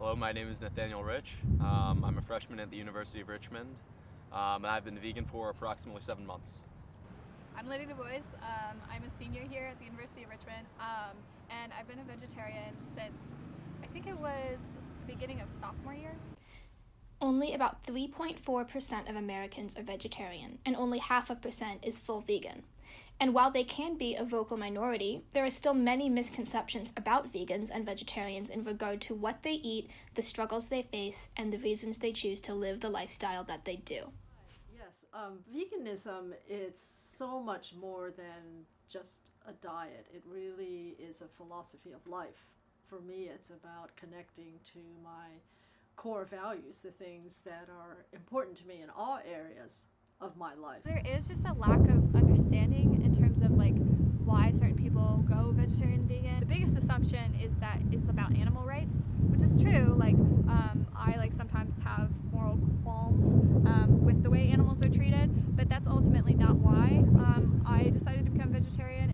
Hello, my name is Nathaniel Rich. I'm a freshman at the University of Richmond, and I've been vegan for approximately 7 months. I'm Lydia Du Bois. I'm a senior here at the University of Richmond, and I've been a vegetarian since I think it was the beginning of sophomore year. Only about 3.4% of Americans are vegetarian, and only 0.5% is full vegan. And while they can be a vocal minority, there are still many misconceptions about vegans and vegetarians in regard to what they eat, the struggles they face, and the reasons they choose to live the lifestyle that they do. Yes, veganism, it's so much more than just a diet. It really is a philosophy of life. For me, it's about connecting to my core values, the things that are important to me in all areas of my life. There is just a lack of understanding in terms of why certain people go vegetarian and vegan. The biggest assumption is that it's about animal rights, which is true. I sometimes have moral qualms with the way animals are treated, but that's ultimately not why I decided to become vegetarian.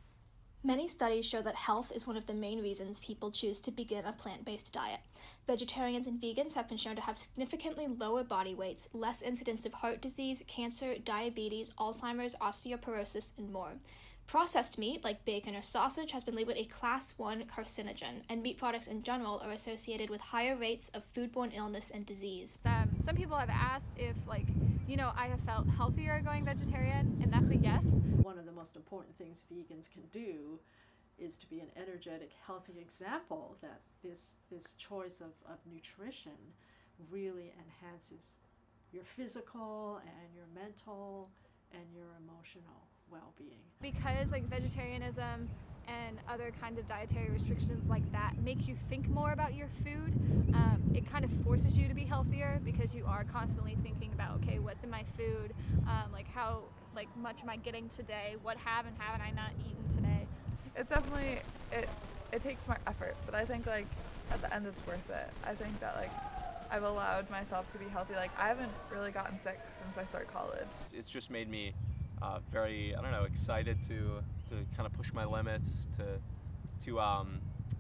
Many studies show that health is one of the main reasons people choose to begin a plant-based diet. Vegetarians and vegans have been shown to have significantly lower body weights, less incidence of heart disease, cancer, diabetes, Alzheimer's, osteoporosis, and more. Processed meat, like bacon or sausage, has been labeled a Class 1 carcinogen, and meat products in general are associated with higher rates of foodborne illness and disease. Some people have asked if, I have felt healthier going vegetarian, and that's a yes. One of the most important things vegans can do is to be an energetic, healthy example that this choice of nutrition really enhances your physical and your mental and your emotional well-being. Because vegetarianism and other kinds of dietary restrictions like that make you think more about your food, it kind of forces you to be healthier because you are constantly thinking about, okay, what's in my food, how much am I getting today, what haven't I not eaten today. It's definitely, it takes more effort, but I think at the end it's worth it. I think that I've allowed myself to be healthy. I haven't really gotten sick since I started college. It's just made me very, excited to kind of push my limits, to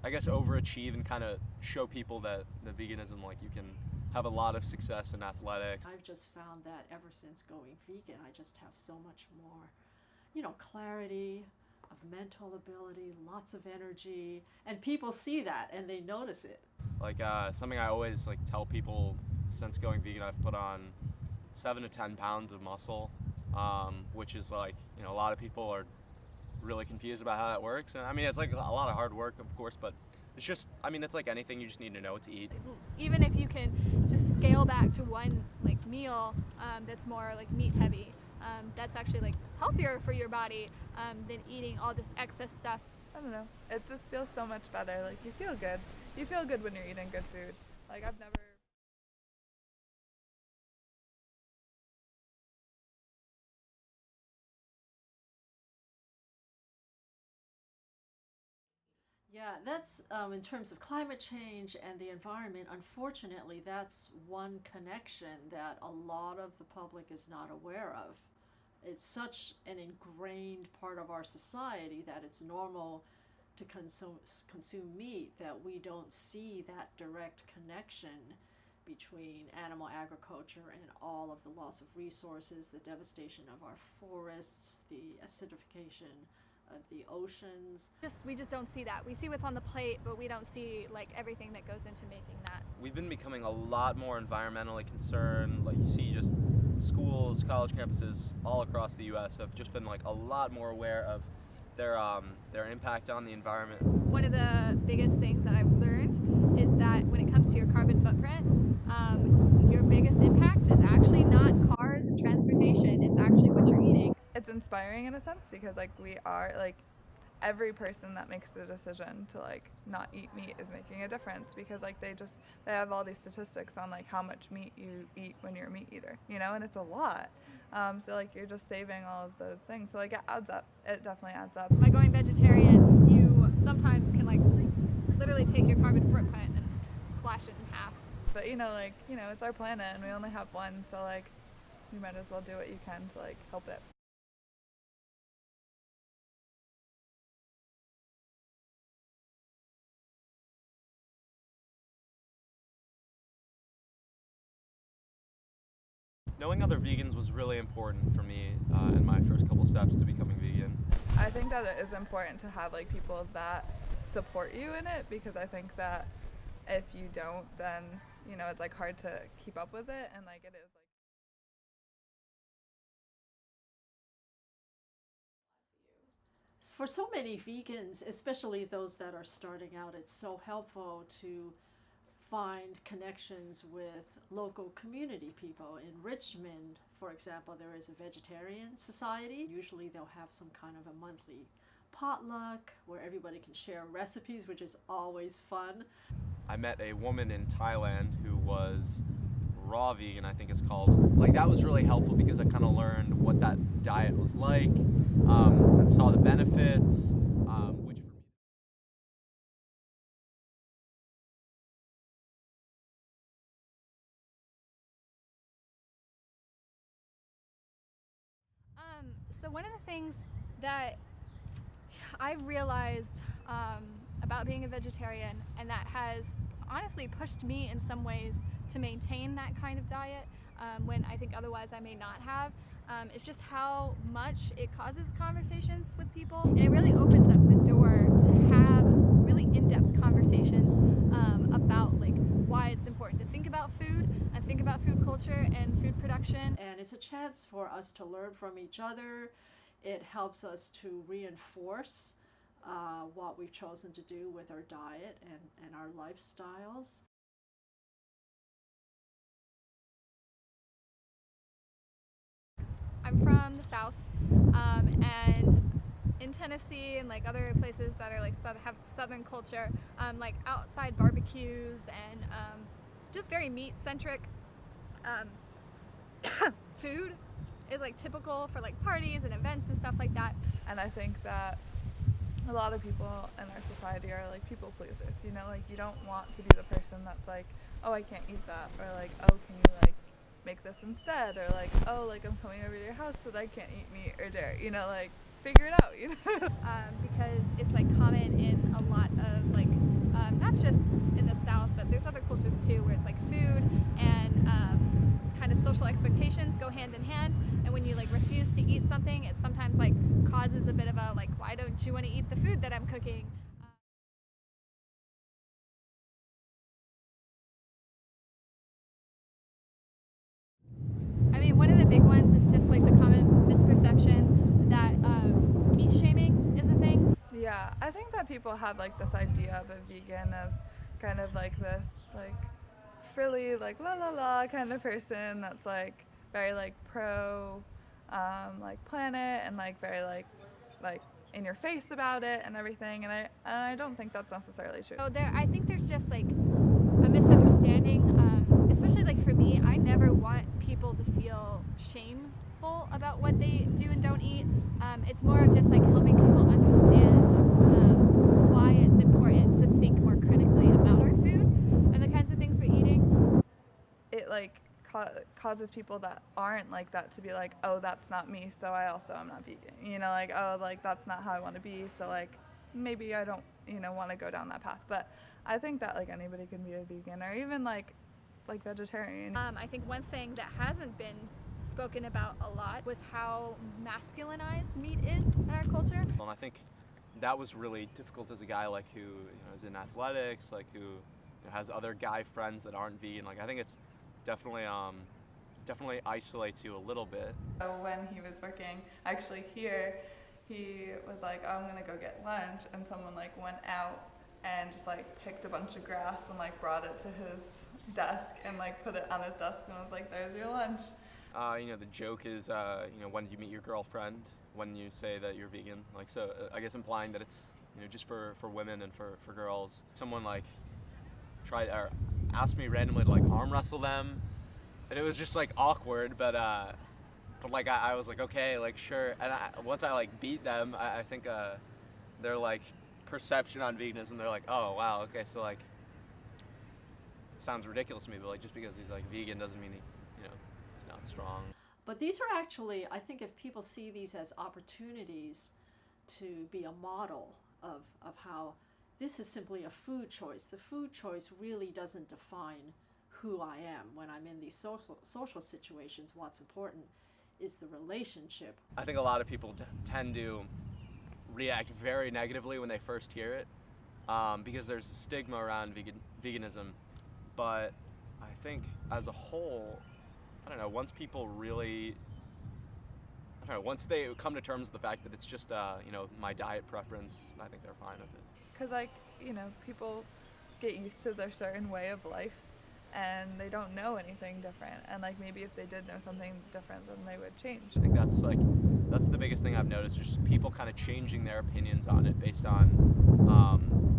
I guess overachieve and kind of show people that the veganism, you can have a lot of success in athletics. I've just found that ever since going vegan, I just have so much more, clarity of mental ability, lots of energy, and people see that and they notice it. Something I always tell people since going vegan, I've put on 7 to 10 pounds of muscle, which is a lot of people are really confused about how that works. And it's a lot of hard work, of course, but it's just, it's like anything, you just need to know what to eat. Even if you can just scale back to one meal that's more meat heavy, that's actually healthier for your body than eating all this excess stuff. I don't know, it just feels so much better. You feel good. You feel good when you're eating good food. I've never Yeah, that's in terms of climate change and the environment. Unfortunately, that's one connection that a lot of the public is not aware of. It's such an ingrained part of our society that it's normal to consume meat that we don't see that direct connection between animal agriculture and all of the loss of resources, the devastation of our forests, the acidification of the oceans. We just don't see that. We see what's on the plate, but we don't see everything that goes into making that. We've been becoming a lot more environmentally concerned. You see just schools, college campuses all across the U.S. have just been a lot more aware of their impact on the environment. One of the biggest things that I've learned is that when it comes to your carbon footprint, your biggest impact is actually not cars and transportation, it's actually what you're eating. It's inspiring in a sense because we are every person that makes the decision to not eat meat is making a difference because they have all these statistics on how much meat you eat when you're a meat eater, and it's a lot. So you're just saving all of those things. So it adds up. It definitely adds up. By going vegetarian, you sometimes can literally take your carbon footprint and slash it in half. But it's our planet and we only have one, so you might as well do what you can to help it. Knowing other vegans was really important for me in my first couple steps to becoming vegan. I think that it is important to have like people that support you in it, because I think that if you don't, then you know it's like hard to keep up with it, and like it is like. For so many vegans, especially those that are starting out, it's so helpful to find connections with local community people. In Richmond, for example, there is a vegetarian society. Usually they'll have some kind of a monthly potluck where everybody can share recipes, which is always fun. I met a woman in Thailand who was raw vegan, I think it's called. Like, that was really helpful because I kind of learned what that diet was like, and saw the benefits, which for me. So one of the things that I realized about being a vegetarian, and that has honestly pushed me in some ways to maintain that kind of diet when I think otherwise I may not have, is just how much it causes conversations with people. And it really opens up the door to have really in-depth conversations about like why it's important to think about food and think about food culture and food production. And it's a chance for us to learn from each other. It helps us to reinforce what we've chosen to do with our diet and our lifestyles. I'm from the South, and in Tennessee and like other places that are like have Southern culture, like outside barbecues and just very meat-centric food is like typical for like parties and events and stuff like that. And I think that a lot of people in our society are like people pleasers, you know, like you don't want to be the person that's like, oh, I can't eat that, or like, oh, can you like make this instead, or like, oh, like I'm coming over to your house but I can't eat meat or dairy, you know, like figure it out, you know. Because it's like common in a lot of like not just in the South, but there's other cultures too where it's like food and kind of social expectations go hand in hand, and when you like refuse to eat something, it sometimes like causes a bit of a like, why don't you want to eat the food that I'm cooking? I mean, one of the big ones is just like the common misperception that meat shaming is a thing. Yeah, I think that people have like this idea of a vegan as kind of like this like frilly like la la la kind of person that's like very like pro like planet and like very like in your face about it and everything, and I don't think that's necessarily true. So I think there's just like a misunderstanding, especially like for me. I never want people to feel shameful about what they do and don't eat. It's more of just like helping people understand why it's important to think more critically about our food and the kinds of things we're eating. It like causes people that aren't like that to be like, oh, that's not me, so I also am not vegan, you know, like, oh, like that's not how I want to be, so like maybe I don't, you know, want to go down that path. But I think that like anybody can be a vegan or even like vegetarian. I think one thing that hasn't been spoken about a lot was how masculinized meat is in our culture. And I think that was really difficult as a guy like who, you know, is in athletics, like who has other guy friends that aren't vegan. Like I think it's definitely isolates you a little bit. When he was working actually here, he was like, oh, I'm gonna go get lunch, and someone like went out and just like picked a bunch of grass and like brought it to his desk and like put it on his desk and was like, there's your lunch. You know, the joke is, you know, when did you meet your girlfriend? When you say that you're vegan, like, so I guess implying that it's, you know, just for women and for girls. Someone like tried or asked me randomly to like arm wrestle them, and it was just like awkward, but like I was like, okay, like sure. And once I like beat them, I think their like perception on veganism, they're like, oh wow, okay, so like it sounds ridiculous to me, but like just because he's like vegan doesn't mean he, you know, he's not strong. But these are actually, I think if people see these as opportunities to be a model of how this is simply a food choice. The food choice really doesn't define who I am when I'm in these social situations. What's important is the relationship. I think a lot of people tend to react very negatively when they first hear it, because there's a stigma around veganism. But I think as a whole, I don't know, once people really, I don't know, once they come to terms with the fact that it's just, my diet preference, I think they're fine with it. Because people get used to their certain way of life and they don't know anything different, and maybe if they did know something different, then they would change. I think that's the biggest thing I've noticed, just people kind of changing their opinions on it based on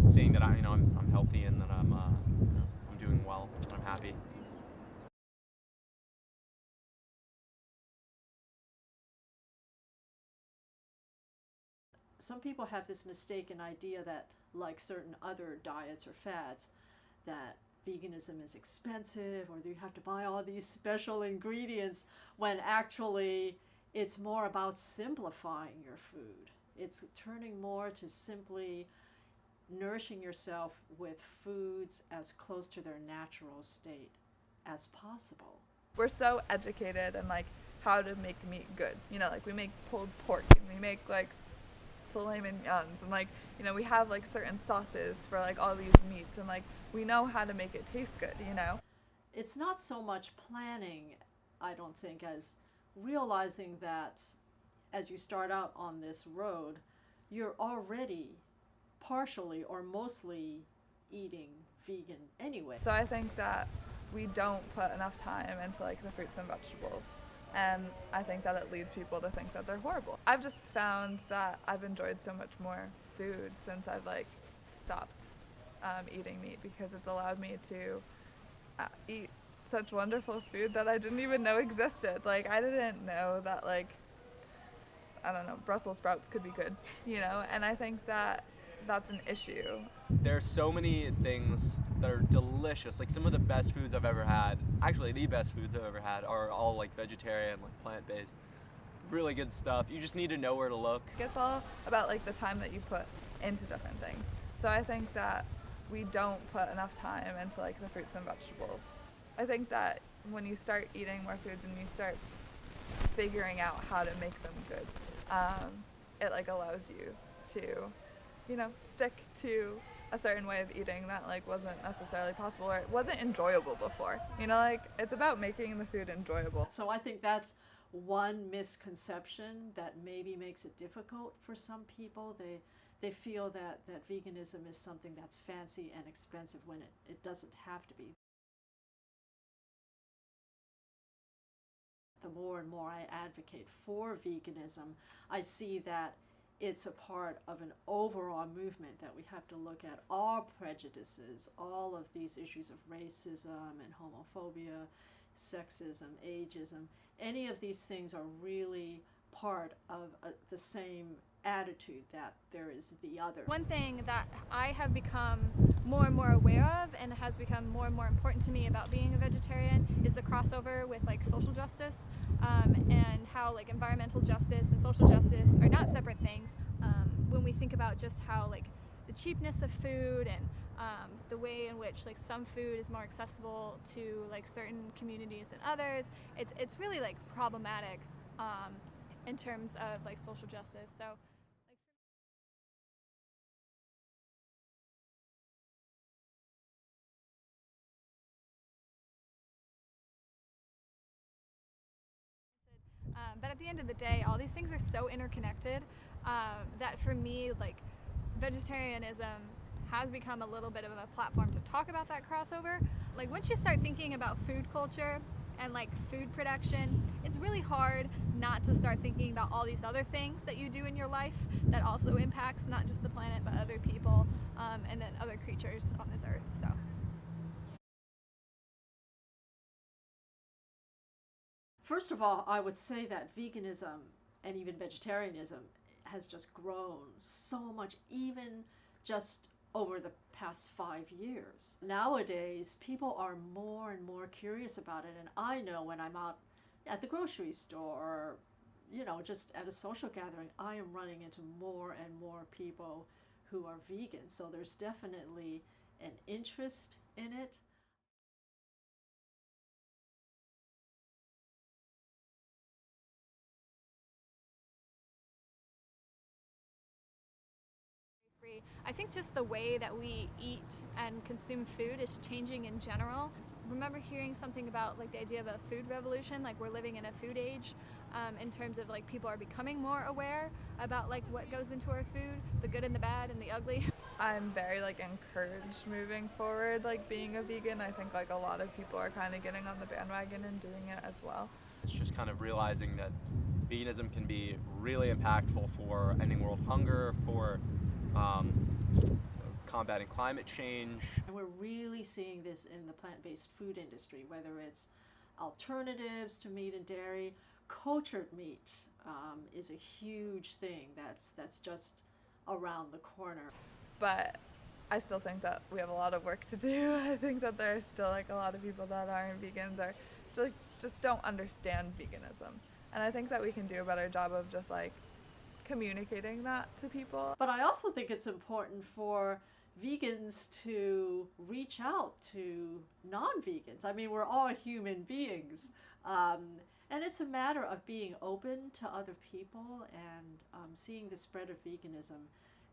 seeing that I'm healthy and that I'm doing well and I'm happy. Some people have this mistaken idea that, like certain other diets or fads, that veganism is expensive or you have to buy all these special ingredients, when actually it's more about simplifying your food. It's turning more to simply nourishing yourself with foods as close to their natural state as possible. We're so educated in how to make meat good. We make pulled pork and we make filet mignons, and we have certain sauces for all these meats, and we know how to make it taste good. It's not so much planning, I don't think, as realizing that as you start out on this road, you're already partially or mostly eating vegan anyway. So I think that we don't put enough time into the fruits and vegetables, and I think that it leads people to think that they're horrible. I've just found that I've enjoyed so much more food since I've stopped eating meat, because it's allowed me to eat such wonderful food that I didn't even know existed. I didn't know that I don't know, Brussels sprouts could be good, and I think that that's an issue. There's so many things that are delicious. Some of the best foods I've ever had, actually the best foods I've ever had, are all vegetarian, plant-based. Really good stuff. You just need to know where to look. It's all about the time that you put into different things. So I think that we don't put enough time into the fruits and vegetables. I think that when you start eating more foods and you start figuring out how to make them good, it allows you to stick to a certain way of eating that wasn't necessarily possible, or it wasn't enjoyable before. It's about making the food enjoyable. So I think that's one misconception that maybe makes it difficult for some people. They feel that veganism is something that's fancy and expensive when it doesn't have to be. The more and more I advocate for veganism, I see that it's a part of an overall movement that we have to look at all prejudices, all of these issues of racism and homophobia, sexism, ageism. Any of these things are really part of the same attitude that there is the other. One thing that I have become more and more aware of and has become more and more important to me about being a vegetarian is the crossover with social justice, and how environmental justice and social justice are not separate things. When we think about just how the cheapness of food and the way in which some food is more accessible to certain communities than others, it's really problematic in terms of social justice. So but at the end of the day, all these things are so interconnected that for me, vegetarianism has become a little bit of a platform to talk about that crossover. Once you start thinking about food culture and food production, it's really hard not to start thinking about all these other things that you do in your life that also impacts not just the planet but other people, and then other creatures on this earth. So. First of all, I would say that veganism and even vegetarianism has just grown so much, even just over the past 5 years. Nowadays, people are more and more curious about it, and I know when I'm out at the grocery store or just at a social gathering, I am running into more and more people who are vegan. So there's definitely an interest in it. I think just the way that we eat and consume food is changing in general. Remember hearing something about like the idea of a food revolution, like we're living in a food age, in terms of like people are becoming more aware about like what goes into our food, the good and the bad and the ugly. I'm very like encouraged moving forward, like being a vegan. I think like a lot of people are kind of getting on the bandwagon and doing it as well. It's just kind of realizing that veganism can be really impactful for ending world hunger, for combating climate change. And we're really seeing this in the plant-based food industry, whether it's alternatives to meat and dairy. Cultured meat is a huge thing that's just around the corner. But I still think that we have a lot of work to do. I think that there are still like a lot of people that aren't vegans or just don't understand veganism. And I think that we can do a better job of just like communicating that to people. But I also think it's important for vegans to reach out to non-vegans. I mean, we're all human beings. And it's a matter of being open to other people and seeing the spread of veganism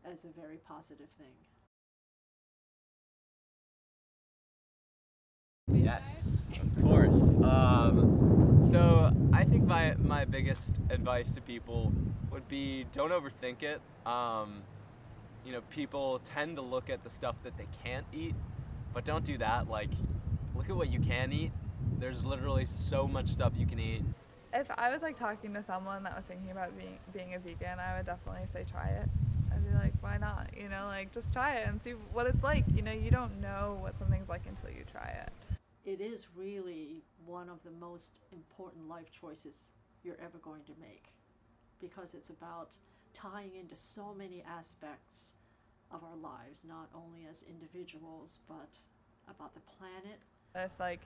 as a very positive thing. Yes, of course. So I think my biggest advice to people would be don't overthink it. You know, people tend to look at the stuff that they can't eat, but don't do that. Like, look at what you can eat. There's literally so much stuff you can eat. If I was like talking to someone that was thinking about being a vegan, I would definitely say try it. I'd be like, why not? You know, like just try it and see what it's like. You know, you don't know what something's like until you try it. It is really one of the most important life choices you're ever going to make, because it's about tying into so many aspects of our lives, not only as individuals, but about the planet. If like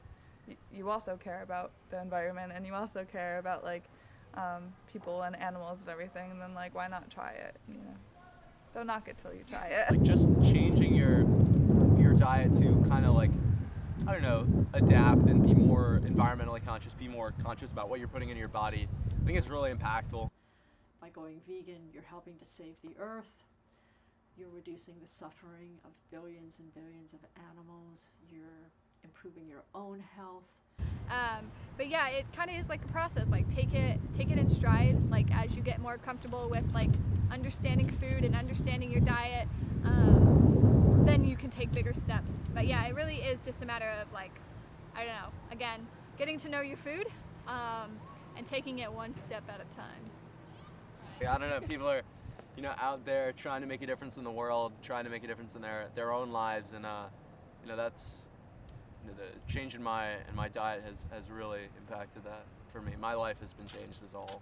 you also care about the environment and you also care about like people and animals and everything, then like why not try it? You know, don't knock it till you try it. Like just changing your diet to kind of like, I don't know, adapt and be more environmentally conscious, be more conscious about what you're putting into your body. I think it's really impactful. By going vegan, you're helping to save the earth. You're reducing the suffering of billions and billions of animals. You're improving your own health. But yeah, it kind of is like a process. Like take it in stride. Like as you get more comfortable with like understanding food and understanding your diet, then you can take bigger steps. But yeah, it really is just a matter of like, I don't know, again, getting to know your food and taking it one step at a time. I don't know, people are, you know, out there trying to make a difference in the world, trying to make a difference in their own lives, and you know, that's, you know, the change in my diet has really impacted that for me. My life has been changed as a whole.